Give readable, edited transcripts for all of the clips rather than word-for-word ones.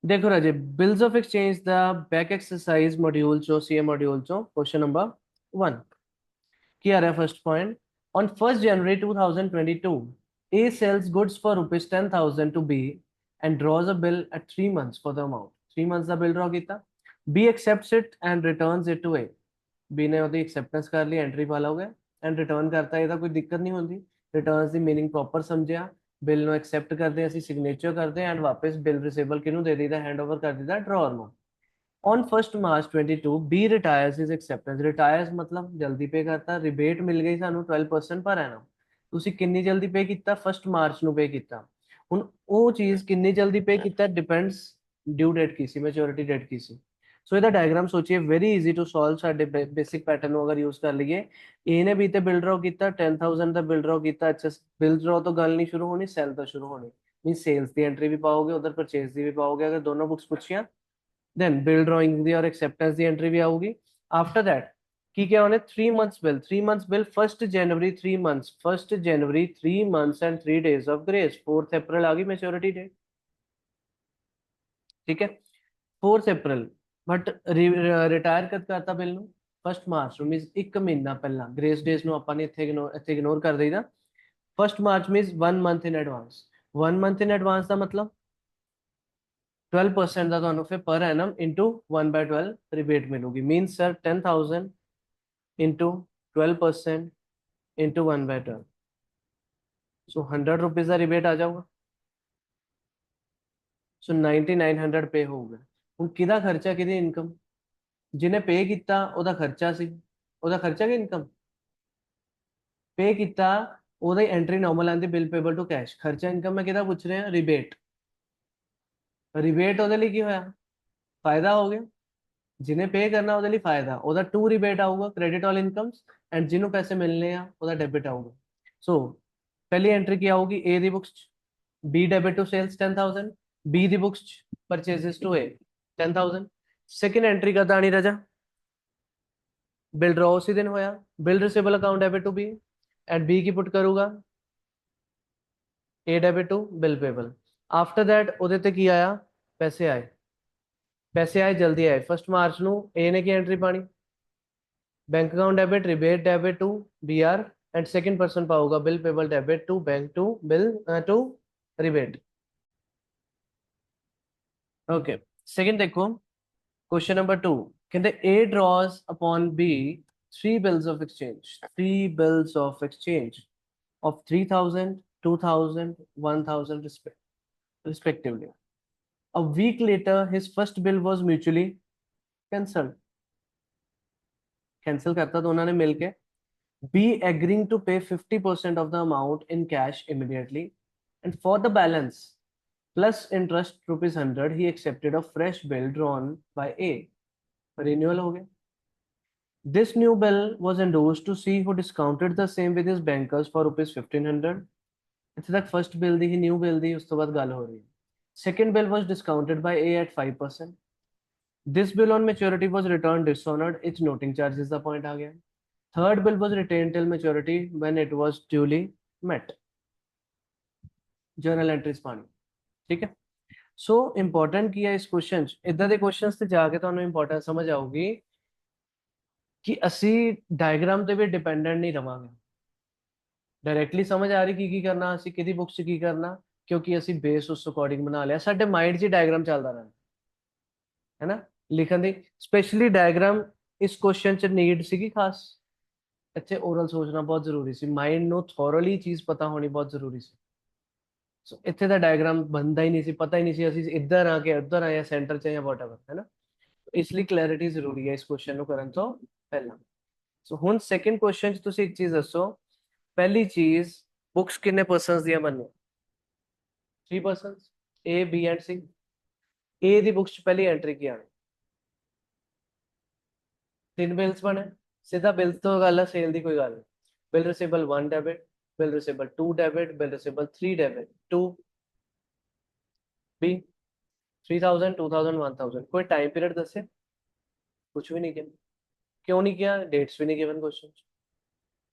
देखो Raje, bills of exchange the back exercise module चो CA module चो क्वेश्चन नंबर 1 की आ रहा है first point. On 1st January 2022 A sells goods for rupees 10,000 to B and draws a bill at 3 months for the amount। 3 months the bill ਡਰਾ ਕੀਤਾ। B accepts it and returns it to A। B ਨੇ ਉਹਦੀ acceptance ਕਰ ਲਈ, entry ਪਾ ਲਓਗੇ and return ਕਰਤਾ। ਇਹਦਾ ਕੋਈ ਦਿੱਕਤ ਨਹੀਂ ਹੁੰਦੀ। ਰਿਟਰਨਸ ਦੀ ਮੀਨਿੰਗ ਪ੍ਰੋਪਰ ਸਮਝਿਆ। ਬਿੱਲ ਨੂੰ ਐਕਸੈਪਟ ਕਰਦੇ ਹਾਂ, ਅਸੀਂ ਸਿਗਨੇਚਰ ਕਰਦੇ ਹਾਂ ਐਂਡ ਵਾਪਸ ਬਿੱਲ ਰਿਸੀਵਲ ਕਿਹਨੂੰ ਦੇ ਦਈਦਾ, ਹੈਂਡਓਵਰ ਕਰ ਦਈਦਾ ਡਰਾਅਰ ਨੂੰ। On 1st March 22 B retires his acceptance। retires मतलब जल्दी पे करता। रिबेट मिल गई सानू 12% पर एनम। ਤੁਸੀਂ ਕਿੰਨੀ ਜਲਦੀ ਪੇ ਕੀਤਾ? 1 ਮਾਰਚ ਨੂੰ ਪੇ ਕੀਤਾ। ਹੁਣ ਉਹ ਚੀਜ਼ ਕਿੰਨੀ ਜਲਦੀ ਪੇ ਕੀਤਾ ਡਿਪੈਂਡਸ ਡਿਊ ਡੇਟ ਕੀ ਸੀ, ਮੈਚੁਰਿਟੀ ਡੇਟ ਕੀ ਸੀ। ਸੋ ਇਹਦਾ ਡਾਇਗਰਾਮ ਸੋਚੀਏ, ਵੈਰੀ ਈਜ਼ੀ ਟੂ ਸੋਲਵ। ਸਾਡੇ ਬੇਸਿਕ ਪੈਟਰਨ ਨੂੰ ਅਗਰ ਯੂਜ਼ ਕਰ ਲਈਏ, ਏ ਨੇ ਬੀ ਤੇ ਬਿਲ ਡਰਾਅ ਕੀਤਾ, 10,000 ਦਾ ਬਿਲ ਡਰਾਅ ਕੀਤਾ। ਅੱਛਾ, ਬਿਲ ਡਰਾਅ ਤੋਂ ਗੱਲ ਨਹੀਂ ਸ਼ੁਰੂ ਹੋਣੀ, ਸੈਲ ਤੋਂ ਸ਼ੁਰੂ ਹੋਣੀ। ਮੀਨ ਸੇਲਸ ਦੀ ਐਂਟਰੀ ਵੀ ਪਾਓਗੇ, ਉਧਰ ਪਰਚੇਸ ਦੀ ਵੀ ਪਾਓਗੇ। ਅਗਰ ਦੋਨੋਂ ਬੁੱਕਸ ਪੁੱਛੀਆਂ देन बिल ड्राइंग दी और एक्सेप्टेंस दी एंट्री भी आऊगी। आफ्टर दैट की क्या होने, 3 months bill. 3 months bill 1st January 3 months, 1st January 3 months and 3 days of grace. 4th April आ गई मैच्योरिटी डेट। ठीक है, 4th April। बट ਰਿਟਾਇਰ ਕਦ ਕਰਤਾ ਬਿੱਲ ਨੂੰ? 1st March ਨੂੰ। ਮੀਨਸ ਇੱਕ ਮਹੀਨਾ ਪਹਿਲਾਂ। ਗ੍ਰੇਸ ਡੇਜ਼ ਨੂੰ ਆਪਾਂ ਨੇ ਇੱਥੇ ਇਗਨੋਰ ਕਰ ਦਈਦਾ। 1st March means 1 month in advance। 1 month in advance ਦਾ ਮਤਲਬ 12% ਦਾ ਤੁਹਾਨੂੰ ਫਿਰ ਪਰ ਐਨਮ ਇੰਟੂ 1/12 ਰਿਬੇਟ ਮਿਲੂਗੀ। Means sir 10,000 into 12% into 1/12। सो 100 रुपीज का रिबेट आ जाऊगा। सो 9900 पे हो गया। ਹੁਣ ਕਿਹਦਾ ਖਰਚਾ, ਕਿਹਦੀ ਇਨਕਮ? ਜਿਹਨੇ ਪੇ ਕੀਤਾ ਉਹਦਾ ਖਰਚਾ ਸੀ। ਉਹਦਾ ਖਰਚਾ ਕਿ ਇਨਕਮ? ਪੇ ਕੀਤਾ ਉਹਦਾ ਐਂਟਰੀ ਨਾਰਮਲ ਆਂਦੀ, ਬਿਲ ਪੇਬਲ ਟੂ ਕੈਸ਼। ਖਰਚਾ ਇਨਕਮ ਮੈਂ ਕਿਹਦਾ ਪੁੱਛ ਰਿਹਾ? ਰਿਬੇਟ। ਰਿਬੇਟ ਉਹਦੇ ਲਈ ਕੀ ਹੋਇਆ? ਫਾਇਦਾ ਹੋ ਗਿਆ। ਜਿਹਨੇ ਪੇ ਕਰਨਾ ਉਹਦੇ ਲਈ ਫਾਇਦਾ, ਉਹਦਾ ਟੂ ਰਿਬੇਟ ਆਊਗਾ, ਕ੍ਰੈਡਿਟ ਆਲ ਇਨਕਮਸ। ਐਂਡ ਜਿਹਨੂੰ ਪੈਸੇ ਮਿਲਨੇ ਆ ਉਹਦਾ ਡੈਬਿਟ ਆਊਗਾ। ਸੋ ਪਹਿਲੀ ਐਂਟਰੀ ਕੀ ਆਊਗੀ? ਏ ਦੀ ਬੁੱਕਸ ਚ B debit to sales 10,000। B ਦੀ ਬੁੱਕਸ ਚ purchases to A 10,000। Second entry का दानी राजा बिल ड्रॉ उसी दिन होया। Bill receivable account debit to B and B की पुट करूंगा A debit to bill payable. After that ਉਹਦੇ ਤੇ ਕੀ ਆਇਆ? ਪੈਸੇ ਆਏ। ਪੈਸੇ ਆਏ ਜਲਦੀ ਆਏ। 1st March ਨੂੰ A ਨੇ ਕੀ ਐਂਟਰੀ ਪਾਣੀ? Bank account debit, rebate debit to BR and second person पाऊंगा bill payable debit to bank to bill to rebate. Okay, second देखो क्वेश्चन नंबर 2। कहते A draws upon B three bills of exchange, three bills of exchange of 3,000, 2,000, 1,000 respectively। A week later his first bill was mutually cancelled। Cancel करता दोनों ने मिलके। B agreeing to pay 50% of the amount in cash immediately and for the balance plus interest ₹100 he accepted a fresh bill drawn by A। Renewal हो गया। This new bill was endorsed to see who discounted the same with his bankers for ₹1,500। ਇੱਥੇ ਤੱਕ first bill ਦੀ ਹੀ, new bill ਦੀ ਉਸ ਤੋਂ ਬਾਅਦ ਗੱਲ ਹੋ ਰਹੀ ਹੈ। Second bill was discounted by A at 5%। This bill on maturity was returned dishonored। it's noting charges the point ਆ ਗਿਆ। Third bill was retained till maturity when it was duly met। General entries ਪਾਣੀ। ਠੀਕ ਹੈ। ਸੋ important ਕੀ ਹੈ ਇਸ question ਚ? ਇਦਾਂ ਦੇ ਕੁਐਸਚਨਸ ਤੇ ਜਾ ਕੇ ਤੁਹਾਨੂੰ ਇੰਪੋਰਟੈਂਟ ਸਮਝ ਆਊਗੀ ਕਿ ਅਸੀਂ ਡਾਇਗਰਾਮ ਤੇ ਵੀ ਡਿਪੈਂਡੈਂਟ ਨਹੀਂ ਰਵਾਂਗੇ। डायरेक्टली समझ आ रही की करना, ਅਸੀਂ ਕਿਹਦੀ ਬੁੱਕਸ ਚ ਕੀ ਕਰਨਾ, ਕਿਉਂਕਿ ਅਸੀਂ ਬੇਸ ਉਸ ਅਕੋਰਡਿੰਗ ਬਣਾ ਲਿਆ। ਸਾਡੇ ਮਾਈਂਡ 'ਚ ਡਾਇਗਰਾਮ ਚੱਲਦਾ ਰਹਿੰਦਾ ਹੈ ਨਾ ਲਿਖਣ ਦੀ। ਸਪੈਸ਼ਲੀ ਡਾਇਗਰਾਮ ਇਸ ਕੁਐਸਚਨ ਚ ਨੀਡ ਸੀਗੀ ਖਾਸ। ਇੱਥੇ ਓਰਲ ਸੋਚਣਾ ਬਹੁਤ ਜ਼ਰੂਰੀ ਸੀ, ਮਾਈਂਡ ਨੂੰ ਥੋਰਲੀ ਚੀਜ਼ ਪਤਾ ਹੋਣੀ ਬਹੁਤ ਜ਼ਰੂਰੀ ਸੀ। ਸੋ ਇੱਥੇ ਦਾ ਡਾਇਗਰਾਮ ਬਣਦਾ ਹੀ ਨਹੀਂ ਸੀ, ਪਤਾ ਹੀ ਨਹੀਂ ਸੀ ਅਸੀਂ ਇੱਧਰ ਆ ਕੇ ਉੱਧਰ ਆਏ, ਸੈਂਟਰ 'ਚ ਜਾਂ ਵਾਟਐਵਰ, ਹੈ ਨਾ। ਇਸ ਲਈ ਕਲੈਰਿਟੀ ਜ਼ਰੂਰੀ ਹੈ ਇਸ ਕੁਐਸਚਨ ਨੂੰ ਕਰਨ ਤੋਂ ਪਹਿਲਾਂ। ਸੋ ਹੁਣ ਸੈਕੰਡ ਕੁਐਸਚਨ ਚ ਤੁਸੀਂ ਇੱਕ ਚੀਜ਼ ਦੱਸੋ। पहली चीज, बुक्स कितने पर्सन दिया बनने? 3 person, A B and C. A दी बुक्स पहली एंट्री किया, 3 बिल्स बने। सीधा बिल्स तो गल है, सेल दी कोई गल नहीं। Bill receivable 1 debit, bill receivable 2 debit, bill receivable 3 debit to B. 3,000, 2,000, 1,000। कोई टाइम पीरियड दसे? कुछ भी नहीं किया। क्यों नहीं किया? डेट्स भी नहीं गिवन क्वेश्चन।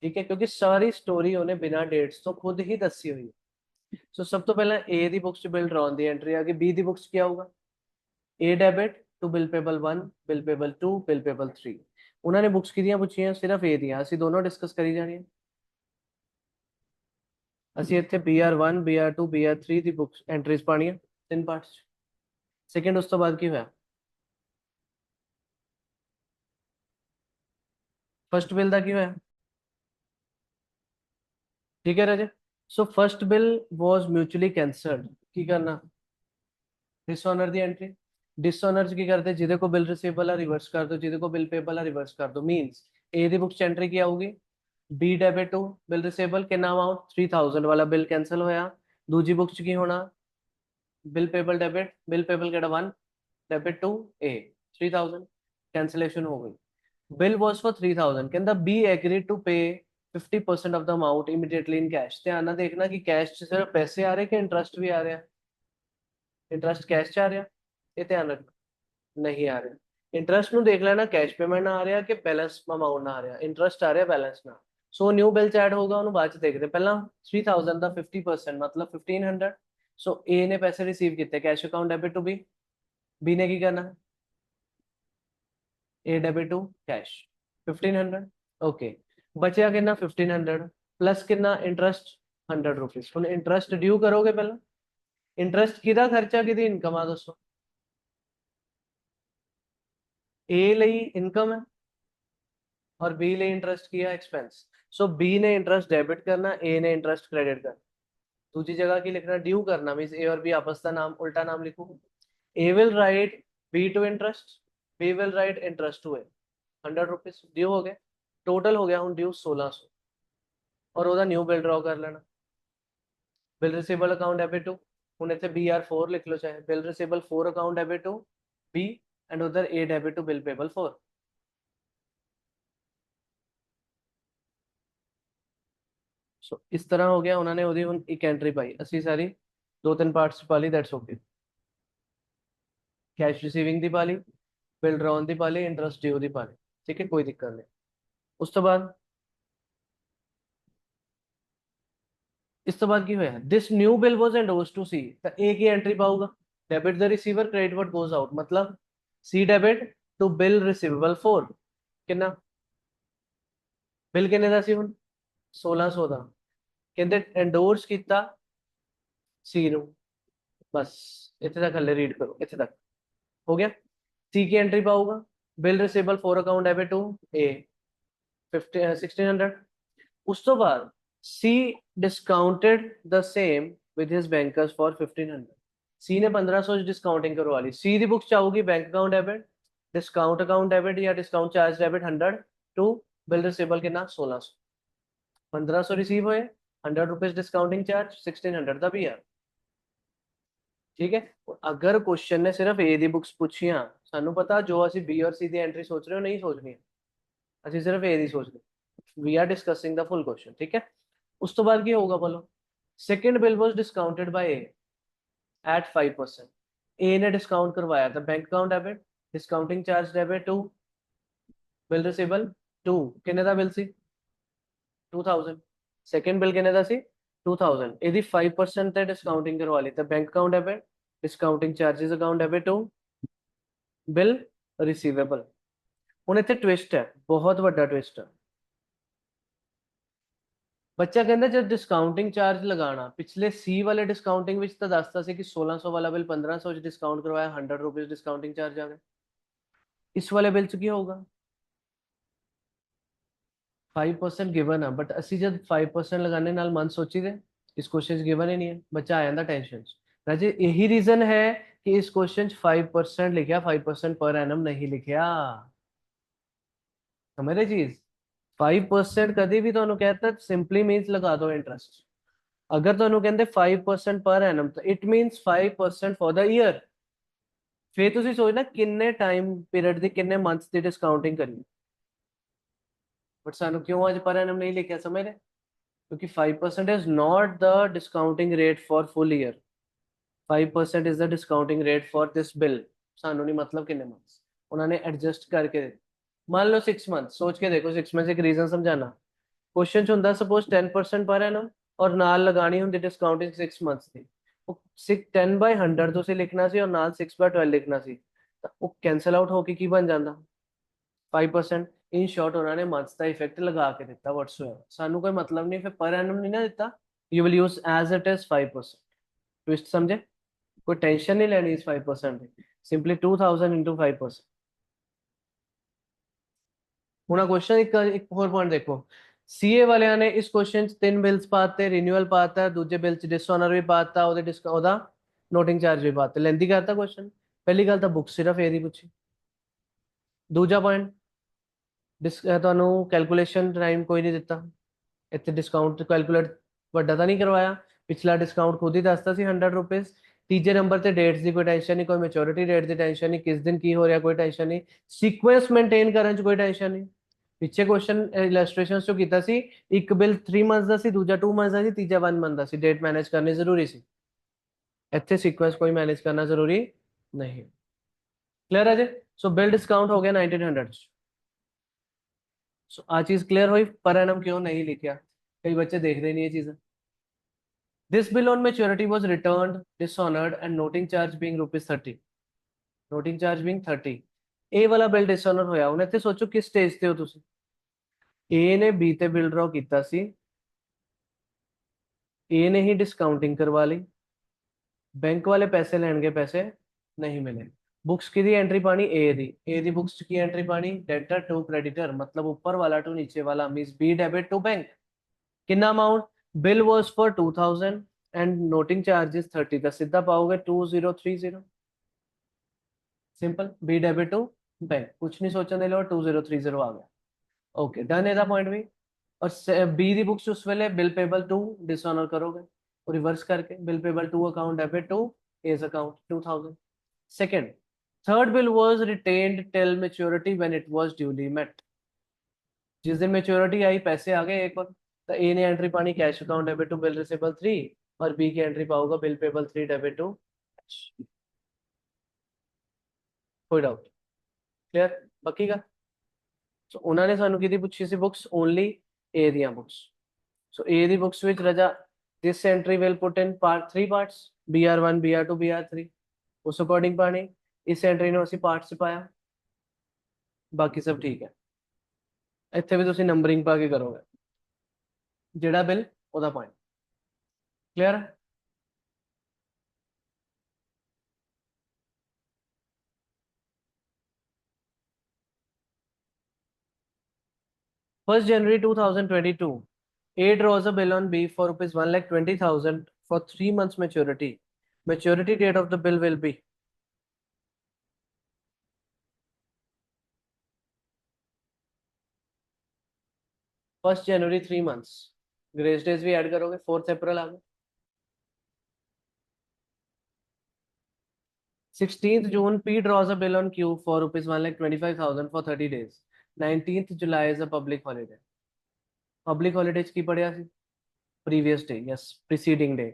ठीक है, क्योंकि सारी स्टोरी उन्हें बिना डेट्स तो खुद ही दसी हुई है। सो सब तो पहले ए दी बुक्स च बिल ड्रॉन दी एंट्री आ गई। बी दी बुक्स क्या होगा? A debit to bill payable 1, bill payable 2, bill payable 3। उन्होंने बुक्स कितनी पूछी सिर्फ ए दिया, ਅਸੀਂ दोनों डिस्कस करी जानी है। ਅਸੀਂ ਇੱਥੇ BR1 BR2 BR3 ਦੀ ਬੁੱਕਸ ਐਂਟਰੀਜ਼ ਪਾਣੀਆਂ ਤਿੰਨ ਪਾਰਟਸ। ਸੈਕਿੰਡ ਉਸ ਤੋਂ ਬਾਅਦ ਕੀ ਹੋਇਆ, फर्स्ट बिल ਦਾ ਕੀ ਹੋਇਆ, ठीक है राजे। So first bill was mutually cancelled, की करना, डिसऑनर दी एंट्री। डिसऑनर च की करते, जिदे को बिल रिसीवेबल है रिवर्स कर दो, जिदे को बिल पेबल है रिवर्स कर दो। मींस ए दी बुक्स एंट्री की आऊगी, B debit to bill receivable कितना अमाउंट 3000 वाला बिल कैंसिल होया। दूजी बुक्स की होना bill payable debit, bill payable केड़ा 1 डेबिट टू ए 3000, कैंसिलेशन हो गई। बिल वाज फॉर 3000, कहंदा बी एग्रीड टू पे 50% of the amount immediately in cash. ध्यान ना देखना कि कैश च सिर्फ पैसे आ रहे कि इंटरेस्ट भी आ रहा है, इंटरेस्ट कैश च आ रहा, ये ध्यान रखना। नहीं आ रहा इंटरेस्ट ਨੂੰ ਦੇਖ ਲੈਣਾ, ਕੈਸ਼ ਪੇਮੈਂਟ ਨਾ ਆ ਰਿਹਾ ਕਿ ਬੈਲੈਂਸ ਅਮਾਉਂਟ ਨਾ ਆ ਰਿਹਾ, ਇੰਟਰਸਟ ਆ ਰਿਹਾ ਬੈਲੈਂਸ ਨਾ। ਸੋ ਨਿਊ ਬਿਲ ਚ ਐਡ ਹੋਗਾ, ਉਹਨੂੰ ਬਾਅਦ ਚ ਦੇਖਦੇ। ਪਹਿਲਾਂ 3000 ਦਾ 50% मतलब 1500। ਸੋ ए ਨੇ ਪੈਸੇ ਰਿਸੀਵ ਕੀਤੇ cash account debit to B ने की करना, A debit to cash 1500। Okay, बचया कितना 1500 प्लस कितना इंटरेस्ट 100 रुपीज। ਹੁਣ इंटरेस्ट ड्यू करोगे पहला, इंटरेस्ट किदा खर्चा किदी इनकम आ दोस्तों, ए ਲਈ इनकम है और बी ਲਈ इंटरेस्ट किया एक्सपेंस। सो बी ने इंटरेस्ट डेबिट करना, ए ने इंटरेस्ट क्रेडिट करना। दूसरी जगह की लिखना ड्यू करना, मींस ए और बी आपस का नाम उल्टा नाम लिखो। A will write B to interest, B will write interest to A. 100 rupees due हो गए, टोटल हो गया हूँ ड्यू 1600। और ਉਹਦਾ न्यू बिल ड्रॉ कर लेना। Bill receivable account debit to, ਹੁਣ ਇੱਥੇ BR4 लिख लो, चाहे bill receivable 4 account debit to B and उधर A debit to bill payable 4। So इस तरह हो गया, उन्होंने ਉਹਦੀ ਹੁਣ ਇੱਕ ਐਂਟਰੀ ਪਾਈ, ਅਸੀਂ ਸਾਰੀ ਦੋ ਤਿੰਨ ਪਾਰਟਸ ਪਾ ਲਈ, दैट्स ओके। कैश रिसीविंग ਦੀ ਪਾ ਲਈ, बिल ड्रॉन ਦੀ ਪਾ ਲਈ, इंटरेस्ट ड्यू ਦੀ ਪਾ ਲਈ, ठीक है कोई दिक्कत नहीं। उस तो बाद इस तो बाद की होया, this new bill was endorsed to C, तो ए की एंट्री पाऊगा, debit the receiver credit what goes out, मतलब C debit to bill receivable 4 कितना, बिल किन्ने दा सी हुन 1600 ਦਾ, ਕਹਿੰਦੇ ਐਂਡੋਰਸ ਕੀਤਾ सी ਨੂੰ। बस ਇੱਥੇ तक हले रीड करो, ਇੱਥੇ तक हो गया। सी की एंट्री पाऊगा, bill receivable 4 account debit to A 1600। उस तो बाद C discounted the same with his bankers for 1500। C ने 1500 डिस्काउंटिंग करवा ली। सी दी बुक्स चाहूगी bank account debit, discount account debit या discount charge debit 100 to bill receivable कितना 1600। 1500 रिसीव होए, 100 रुपीज डिस्काउंटिंग चार्ज 1600 का भी है, ठीक है। अगर क्वेश्चन ने सिर्फ ए दी बुक्स पूछिया, सानू पता जो असि बी और सी दी एंट्री सोच रहे हो नहीं सोचनी, असि सिर्फ ए दी सोचनी। We are discussing the full question, ठीक है। उस तो बाद की होगा बोलो, second bill was discounted by A at 5%। A ने डिस्काउंट करवाया था bank account debit, discounting charge debit to bill receivable 2 किन्ने दा बिल सी 2000। सेकंड बिल किन्ने दा सी 2000, ਇਹਦੀ 5% ਤੇ ਡਿਸਕਾਊਂਟਿੰਗ ਕਰਵਾ ਲਈ ਤਾਂ bank account debit, discounting charges account debit to bill receivable. ਹੁਣ ਇੱਥੇ ट्विस्ट है, बहुत ਵੱਡਾ ट्विस्ट है। ਬੱਚਾ ਕਹਿੰਦਾ ਜਦ ਡਿਸਕਾਊਂਟਿੰਗ ਚਾਰਜ ਲਗਾਣਾ, ਪਿਛਲੇ ਸੀ ਵਾਲੇ ਡਿਸਕਾਊਂਟਿੰਗ ਵਿੱਚ ਤਾਂ ਦੱਸਦਾ ਸੀ ਕਿ 1600 ਵਾਲਾ ਬਿੱਲ 1500 ਚ ਡਿਸਕਾਊਂਟ ਕਰਵਾਇਆ, 100 ਰੁਪਏ ਡਿਸਕਾਊਂਟਿੰਗ ਚਾਰਜ ਆ ਗਿਆ। ਇਸ ਵਾਲੇ ਬਿੱਲ ਚ ਕੀ ਹੋਊਗਾ, 5% गिवन है, बट ਅਸੀਂ ਜਦ 5% ਲਗਾਣੇ ਨਾਲ ਮਨ ਸੋਚੀ ਦੇ ਇਸ ਕੁਐਸਚਨ ਚ गिवन ही नहीं है, ਬੱਚਾ ਆ ਜਾਂਦਾ ਟੈਨਸ਼ਨ ਚ। ਰਾਜੇ ਇਹੀ ਰੀਜ਼ਨ ਹੈ ਕਿ ਇਸ ਕੁਐਸਚਨ ਚ 5% ਲਿਖਿਆ, 5% पर एनम नहीं लिखिया, समझ रहे चीज। 5% कभी भी ਤੁਹਾਨੂੰ कहता सिंपली मीन्स लगा दो इंटरेस्ट। अगर ਤੁਹਾਨੂੰ ਕਹਿੰਦੇ 5% पर एनम तो it means 5% for the year. फिर ਤੁਸੀਂ ਸੋਚਣਾ ਕਿੰਨੇ टाइम पीरियड ਦੀ किन्ने मंथ्स ਦੀ डिस्काउंटिंग करी, बट सानू क्यों आज पर एनम नहीं लिखा, समझ रहे, क्योंकि 5% is not the discounting rate for full year, 5% is the discounting rate for this bill. सानू नहीं मतलब किन्ने मंथ्स, उन्होंने एडजस्ट करके मान लो 6 मंथ, सोच के देखो 6 मंथ एक रीजन समझाना। क्वेश्चन च ਹੁੰਦਾ सपोज 10% पर एनम और नाल लगानी ਹੁੰਦੀ डिस्काउंटिंग 6 मंथ्स ਦੀ, 10/100 ਤੁਸੀਂ ਲਿਖਣਾ ਸੀ और नाल 6/12 लिखना सी। ਉਹ ਕੈਂਸਲ ਆਊਟ ਹੋ ਕੇ ਕੀ ਬਣ ਜਾਂਦਾ 5%। ਇਨ ਸ਼ਾਰਟ ਉਹਨਾਂ ਨੇ ਮੰਥਸ ਦਾ ਇਫੈਕਟ ਲਗਾ ਕੇ ਦਿੱਤਾ ਵਟਸਐਵਰ, ਸਾਨੂੰ ਕੋਈ ਮਤਲਬ ਨਹੀਂ, ਫਿਰ ਪਰ ਐਨਮ ਨਹੀਂ ਨਾ ਦਿੱਤਾ, you will use as it is 5%। Twist समझे, कोई टेंशन नहीं लेनी इस 5% की, सिंपली 2000 इंटू 5%। ਹੁਣ क्वेश्चन ਇੱਕ ਹੋਰ ਪੁਆਇੰਟ ਦੇਖੋ, ਸੀਏ ਵਾਲਿਆਂ ਨੇ ਇਸ ਕੁਐਸਚਨ ਚ ਤਿੰਨ ਬਿਲਸ ਪਾਤੇ, ਰੀਨਿਊਅਲ ਪਾਤਾ, ਦੂਜੇ ਬਿਲ ਚ ਡਿਸਓਨਰ ਵੀ ਪਾਤਾ, ਉਹਦਾ ਨੋਟਿੰਗ ਚਾਰਜ ਵੀ ਪਾਤੇ, ਲੈਂਦੀ ਕਰਤਾ ਕੁਐਸਚਨ। ਪਹਿਲੀ ਗੱਲ ਤਾਂ ਬੁੱਕ ਸਿਰਫ ਇਹ ਦੀ ਪੁੱਛੀ। ਦੂਜਾ ਪੁਆਇੰਟ, ਤੁਹਾਨੂੰ ਕੈਲਕੂਲੇਸ਼ਨ ਟਾਈਮ ਕੋਈ ਨਹੀਂ ਦਿੱਤਾ, ਇੱਥੇ ਡਿਸਕਾਊਂਟ ਕੈਲਕੂਲੇਟ ਵੱਡਾ ਤਾਂ ਨਹੀਂ ਕਰਵਾਇਆ, ਪਿਛਲਾ ਡਿਸਕਾਊਂਟ ਖੁਦ ਹੀ ਦੱਸਦਾ ਸੀ 100 ਰੁਪਏ। ਤੀਜੇ ਨੰਬਰ ਤੇ ਡੇਟਸ ਦੀ ਕੋਈ ਟੈਨਸ਼ਨ ਨਹੀਂ, ਕੋਈ ਮੈਚੁਰਿਟੀ ਡੇਟ ਦੀ ਟੈਨਸ਼ਨ ਨਹੀਂ, ਕਿਸ ਦਿਨ ਕੀ ਹੋ ਰਿਹਾ ਕੋਈ ਟੈਨਸ਼ਨ ਨਹੀਂ, ਸੀਕੁਐਂਸ ਮੇਨਟੇਨ ਕਰਨ ਚ ਕੋਈ ਟੈਨਸ਼ਨ ਨਹੀਂ। ਪਿੱਛੇ ਕੁਐਸਚਨ ਇਲਸਟ੍ਰੇਸ਼ਨਸ ਚੋਂ ਕੀਤਾ ਸੀ, ਇੱਕ ਬਿਲ 3 ਮੰਥਸ ਦਾ ਸੀ, ਦੂਜਾ 2 ਮੰਥਸ ਦਾ ਸੀ, ਤੀਜਾ 1 ਮੰਥ ਦਾ ਸੀ, ਡੇਟ ਮੈਨੇਜ ਕਰਨੀ ਜ਼ਰੂਰੀ ਸੀ। ਇੱਥੇ ਸੀਕੁਐਂਸ ਕੋਈ ਮੈਨੇਜ ਕਰਨਾ ਜ਼ਰੂਰੀ ਨਹੀਂ। क्लियर है जी। सो बिल डिस्काउंट हो गया 1900। सो आ चीज क्लियर हुई, पर एनम क्यों नहीं लिखा, कई बच्चे देख रहे नहीं ये चीजें। This bill on maturity was returned dishonoured and noting charge being ₹30, noting charge being 30। ए वाला बिल डिसऑनर होया, ਹੁਣ ਇੱਥੇ ਸੋਚੋ ਕਿਸ ਸਟੇਜ ਤੇ ਹੋ ਤੁਸੀਂ। ए ਨੇ बी ਤੇ ਬਿਲ ਡਰਾ ਕੀਤਾ ਸੀ, ए ਨੇ ਹੀ ਡਿਸਕਾਊਂਟਿੰਗ ਕਰਵਾ ਲਈ, बैंक वाले पैसे ਲੈਣਗੇ, ਪੈਸੇ नहीं मिले। बुक्स की दी एंट्री पानी ए दी बुक्स की एंट्री पानी डेटर टू क्रेडिटर, मतलब ऊपर वाला टू नीचे वाला, means B debit to bank. कितना amount, bill was for 2000 and noting charges 30, तो सीधा पाओगे 2030। Simple, B debit to bank, कुछ नहीं सोचने लो, 2030 आ गया। ओके डन है पॉइंट भी। और बी दी बुक्स उस वेले बिल पेबल टू डिसऑनर करोगे, और रिवर्स करके bill payable to account debit to A's account 2000। Second, third bill was retained till maturity when it was duly met, जिस दिन मैच्योरिटी आई पैसे आ गए एक और, तो ए ने एंट्री पानी cash account debit to bill receivable 3, और बी की एंट्री पाओगे bill payable 3 debit to cash. कोई डाउट, क्लियर बाकी का। सो उन्होंने सानू किहदी पुछी सी बुक्स, ओनली ए ਦੀਆਂ बुक्स। सो ए दी books which Raza this entry will put in part 3 parts, BR1 BR2 BR3, उस अकॉर्डिंग पानी, इस एंट्री ਨੂੰ ਅਸੀਂ ਪਾर्ट ਚ ਪਾਇਆ, ਬਾਕੀ ਸਭ ਠੀਕ ਹੈ। ਇੱਥੇ ਵੀ ਤੁਸੀਂ ਨੰਬਰਿੰਗ ਪਾ ਕੇ ਕਰੋਗੇ, ਜਿਹੜਾ ਬਿੱਲ ਉਹਦਾ ਪੁਆਇੰਟ। क्लियर है। First January 2022, A draws a bill on B for rupees 1,20,000 for 3 months maturity. Maturity date of the bill will be, first January 3 months, grace days भी ऐड करोगे, 4th अप्रैल आ गए। 16th June, P draws a bill on Q for rupees 1,25,000 for 30 days. 19th July is a public holiday. Public holidays की पढ़िया सी, previous day, yes preceding day.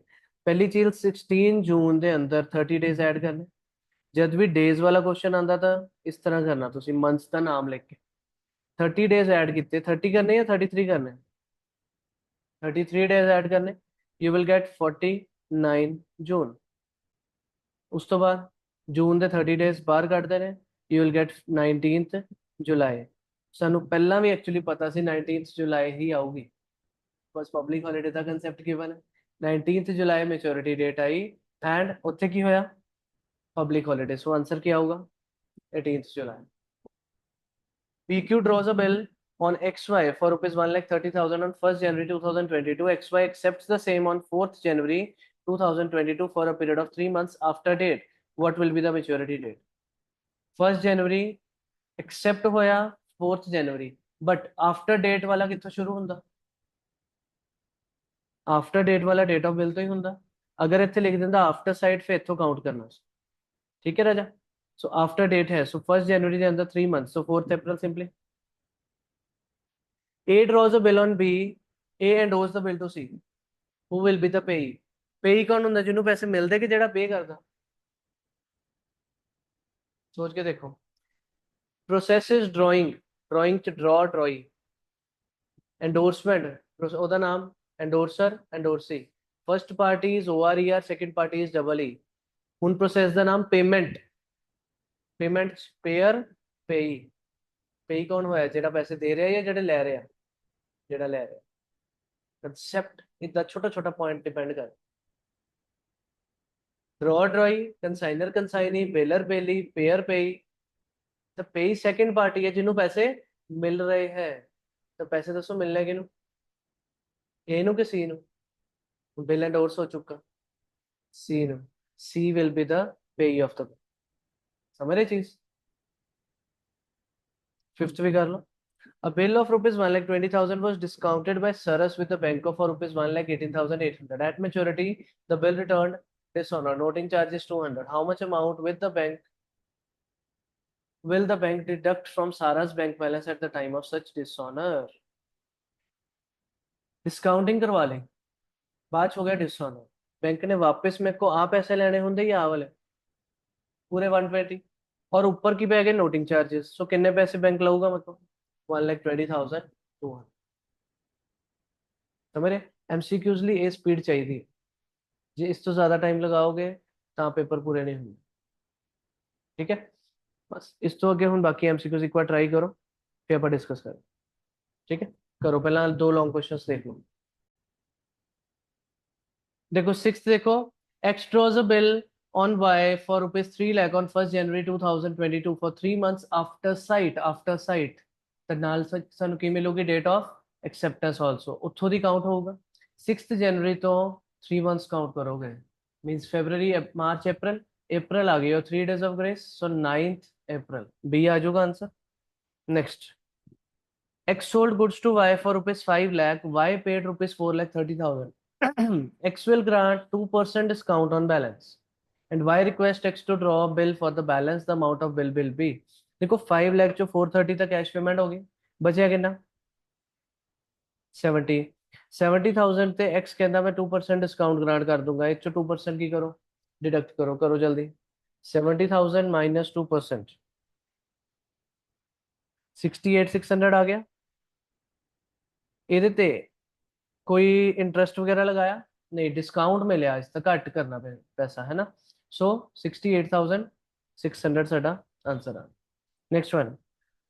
पहली चीज 16 जून ਦੇ ਅੰਦਰ 30 डेज ऐड करने। जब भी डेज वाला क्वेश्चन आता था इस तरह करना, तुसी मंथ्स का नाम लिख के 30 डेज ऐड किए, 30 करने या 33 करने, 33 डेज ऐड करने, यू विल गेट 49 जून। उस तो बाद जून के 30 डेज बाहर कटते हैं, यू विल गेट 19th जुलाई। सानू पहला भी एक्चुअली पता सी 19th जुलाई ही आऊगी, बस पब्लिक हॉलीडे का कंसेप्ट गिवन है। 19th जुलाई मैच्योरिटी डेट आई, एंड उत्थे की होया पब्लिक हॉलीडे, सो आंसर क्या होगा 18th July. PQ draws a bill on XY for rupees 1,30,000 on 1st January 2022. XY accepts the same on 4th January 2022 for a period of 3 months after date. What will be the maturity date? 1st January accept होया 4th January, but after date वाला कितना शुरू होंदा, after date वाला date of bill तो ही होंदा। अगर इतने लिख दिंदा आफ्टर साइड, फिर इतों काउंट करना। ठीक है राजा। सो आफ्टर डेट है, सो 1st January के अंदर 3 months, so 4th April simply. A draws a bill on B, A endorses the bill to C, who will be the payee? Payee कौन होंदा, जिन्हों पैसे मिलते कि जेड़ा पे करदा, सोच के देखो। प्रोसेस इज ड्राइंग, ड्राइंग च ड्रॉ ड्रॉई, एंडोर्समेंट ओदा नाम, endorser endorsee, first party is ORER, second party is EE। हुन प्रोसेस दा नाम पेमेंट, पेमेंट पेयर पेई पेई कौन होया जेड़ा पैसे दे रहा है या जेड़े ले रहे हैं जेड़ा ले रहा है कंसेप्ट इतना छोटा छोटा पॉइंट डिपेंड कर drawer drawee consignor consignee bailor bailee payer payee तो पेई सेकंड पार्टी है जिन्हों पैसे मिल रहे हैं तो पैसे दसो मिलने किनू ए नु कि सी नु बिल एंड ओर्स हो चुका सी नु सी विल बी द पेई ऑफ द समझ रहे चीज फिफ्थ भी कर लो A bill of rupees 1,20,000 was discounted by Saras with a bank of for rupees 1,18,800. At maturity, the bill returned dishonored. Noting charges 200. How much amount with the bank will the bank deduct from Sarah's bank balance at the time of such dishonor? Discounting करवा लें बात हो गया dishonour bank ने वापस मेरे को आ पैसे लेने होंगे या आ वाले पूरे 120 और ऊपर की पे गए नोटिंग चार्जेस सो कितने पैसे बैंक लगेगा मतलब 1,20,200 समझ रहे एमसीक्यूज ਲਈ ਇਹ ਸਪੀਡ ਚਾਹੀਦੀ ਜੇ ਇਸ ਤੋਂ ਜ਼ਿਆਦਾ ਟਾਈਮ ਲਗਾਓਗੇ ਤਾਂ ਪੇਪਰ ਪੂਰੇ ਨਹੀਂ ਹੁੰਦੇ ਠੀਕ ਹੈ ਬਸ ਇਸ ਤੋਂ ਅੱਗੇ ਹੁਣ ਬਾਕੀ ਐਮਸੀक्यूज ਇੱਕ ਵਾਰ ਟਰਾਈ ਕਰੋ ਫਿਰ ਆਪਾਂ ਡਿਸਕਸ ਕਰਾਂਗੇ ठीक है करो पहला दो लॉन्ग क्वेश्चंस देख लो देखो सिक्स देखो x draws a bill on Y for rupees 3 lakh on 1st January 2022 for 3 months after sight ਤੇ ਨਾਲ ਸਾਨੂੰ ਕੀ ਮਿਲੂਗੀ ਡੇਟ ਆਫ ਐਕਸੈਪਟੈਂਸ ਆਲਸੋ ਉੱਥੋਂ ਦੀ ਕਾਊਂਟ ਹੋਊਗਾ 6th ਜਨਵਰੀ ਤੋਂ 3 ਮੰਥਸ ਕਾਊਂਟ ਕਰੋਗੇ मींस फरवरी मार्च अप्रैल अप्रैल आ गई और 3 days of grace so 9th अप्रैल बी आ जाऊगा answer next X sold goods to Y for rupees 5 lakh. Y paid rupees 4 lakh 30,000. X will grant 2% discount on balance. And Y request X to draw a bill for the balance. The amount of bill will be. देखो 5 लाख जो 430 तक cash payment होगी बचेगा कितना 70 70,000 ते X कहता मैं 2% discount grant कर दूंगा एक 2% की करो डिडक्ट करो करो जल्दी 70,000 माइनस 2% 68,600 आ गया ਇਹਦੇ ਤੇ कोई इंटरेस्ट वगैरह लगाया नहीं डिस्काउंट मिले इस तक घट करना पैसा है ना सो 68,600 साडा answer uh next one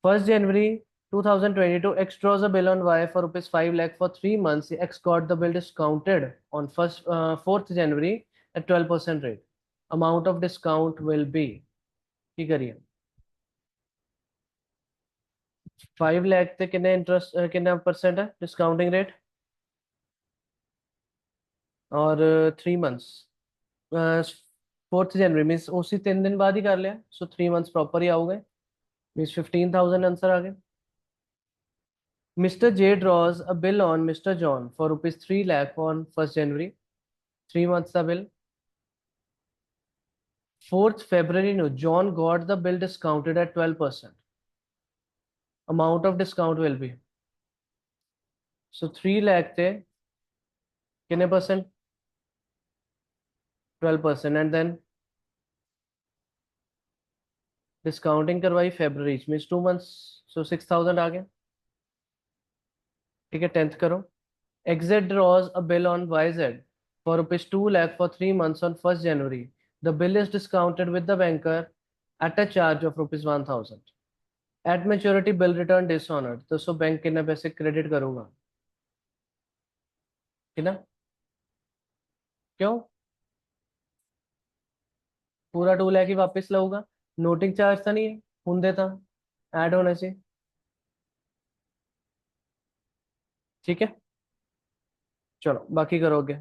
1st January 2022 X draws a bill on Y for rupees 5 lakh for 3 months X got the bill discounted on 4th January at 12% rate amount of discount will be की करिए 5 लाख ते कितने interest कितना percent है discounting rate और 3 months 4th जनवरी means उसी 3 दिन बाद ही कर लिया सो 3 मंथ्स प्रॉपर ही आओगे मीन्स 15,000 आंसर आ गए mister J draws a bill on mister John for rupees 3 lakh on 1st January 3 months का bill 4th February no John got the bill discounted at 12% amount of discount will be so 3 lakh थे कितने percent 12% and then discounting करवाई February means 2 months so 6,000 आ गया ठीक है 10th करो XZ draws a bill on YZ for rupees 2 lakh for 3 months on 1st January. The bill is discounted with the banker at a charge of rupees 1,000. At maturity, bill return dishonored. तो so bank कितना पैसे credit करूंगा कितना क्यों पूरा 2 लाख ही वापस लाऊंगा noting charge तो नहीं है होंगे था ऐड होने से ठीक है चलो बाकी करोगे